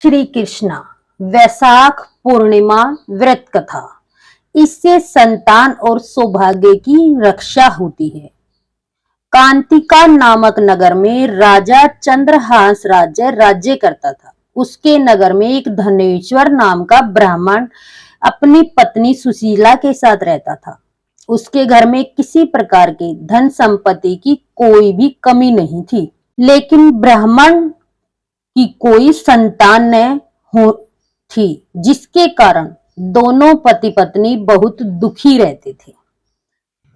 श्री कृष्णा वैशाख पूर्णिमा व्रत कथा। इससे संतान और सौभाग्य की रक्षा होती है। कांतिका नामक नगर में राजा चंद्रहास राज्य करता था। उसके नगर में एक धनेश्वर नाम का ब्राह्मण अपनी पत्नी सुशीला के साथ रहता था। उसके घर में किसी प्रकार की धन संपत्ति की कोई भी कमी नहीं थी, लेकिन ब्राह्मण की कोई संतान न हो थी, जिसके कारण दोनों पति पत्नी बहुत दुखी रहते थे।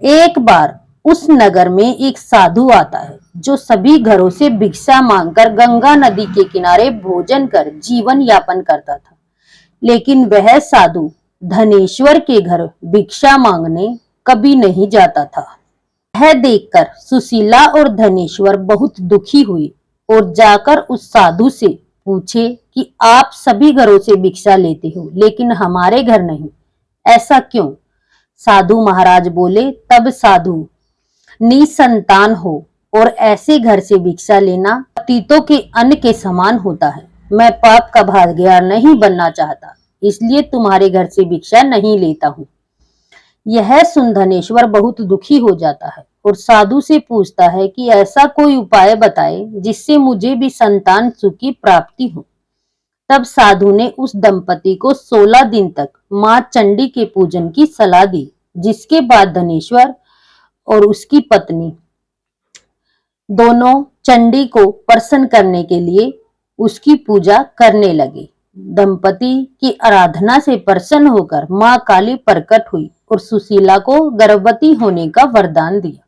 एक बार उस नगर में एक साधु आता है, जो सभी घरों से भिक्षा मांगकर गंगा नदी के किनारे भोजन कर जीवन यापन करता था। लेकिन वह साधु धनेश्वर के घर भिक्षा मांगने कभी नहीं जाता था। यह देखकर सुशीला और धनेश्वर बहुत दुखी हुई और जाकर उस साधु से पूछे कि आप सभी घरों से भिक्षा लेते हो, लेकिन हमारे घर नहीं, ऐसा क्यों? साधु महाराज बोले, तब साधु निसंतान हो और ऐसे घर से भिक्षा लेना पतितों के अन्न के समान होता है। मैं पाप का भागीदार नहीं बनना चाहता, इसलिए तुम्हारे घर से भिक्षा नहीं लेता हूँ। यह सुन धनेश्वर बहुत दुखी हो जाता है और साधु से पूछता है कि ऐसा कोई उपाय बताए जिससे मुझे भी संतान सुख की प्राप्ति हो। तब साधु ने उस दंपति को 16 दिन तक मां चंडी के पूजन की सलाह दी, जिसके बाद धनेश्वर और उसकी पत्नी दोनों चंडी को प्रसन्न करने के लिए उसकी पूजा करने लगे। दंपति की आराधना से प्रसन्न होकर मां काली प्रकट हुई और सुशीला को गर्भवती होने का वरदान दिया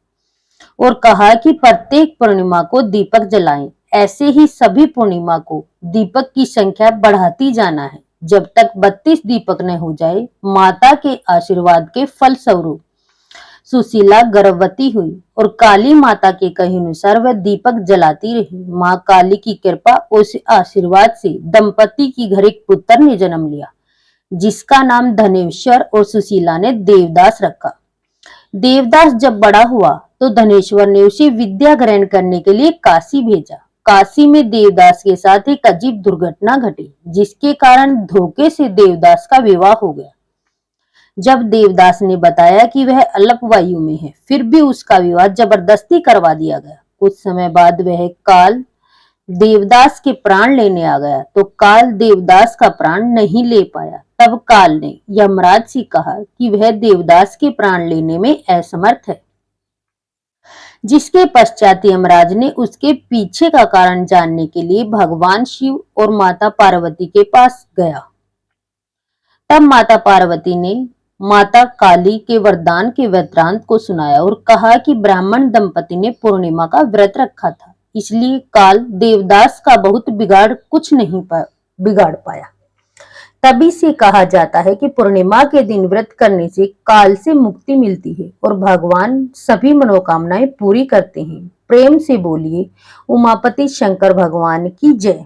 और कहा कि प्रत्येक पूर्णिमा को दीपक जलाएं। ऐसे ही सभी पूर्णिमा को दीपक की संख्या बढ़ाती जाना है, जब तक 32 दीपक न हो जाए। माता के आशीर्वाद के फल स्वरूप सुशीला गर्भवती हुई और काली माता के कहे अनुसार वह दीपक जलाती रही। माँ काली की कृपा और आशीर्वाद से दंपति की घर एक पुत्र ने जन्म लिया, जिसका नाम धनेश्वर और सुशीला ने देवदास रखा। देवदास जब बड़ा हुआ तो धनेश्वर ने उसे विद्या ग्रहण करने के लिए काशी भेजा। काशी में देवदास के साथ एक अजीब दुर्घटना घटी, जिसके कारण धोखे से देवदास का विवाह हो गया। जब देवदास ने बताया कि वह अल्पवायु में है, फिर भी उसका विवाह जबरदस्ती करवा दिया गया। कुछ समय बाद वह काल देवदास के प्राण लेने आ गया, तो काल देवदास का प्राण नहीं ले पाया। तब काल ने यमराज से कहा कि वह देवदास के प्राण लेने में असमर्थ है, जिसके पश्चात यमराज ने उसके पीछे का कारण जानने के लिए भगवान शिव और माता पार्वती के पास गया। तब माता पार्वती ने माता काली के वरदान के वृत्तांत को सुनाया और कहा कि ब्राह्मण दंपति ने पूर्णिमा का व्रत रखा था, इसलिए काल देवदास का बहुत कुछ नहीं बिगाड़ पाया। तभी से कहा जाता है कि पूर्णिमा के दिन व्रत करने से काल से मुक्ति मिलती है और भगवान सभी मनोकामनाएं पूरी करते हैं। प्रेम से बोलिए उमापति शंकर भगवान की जय।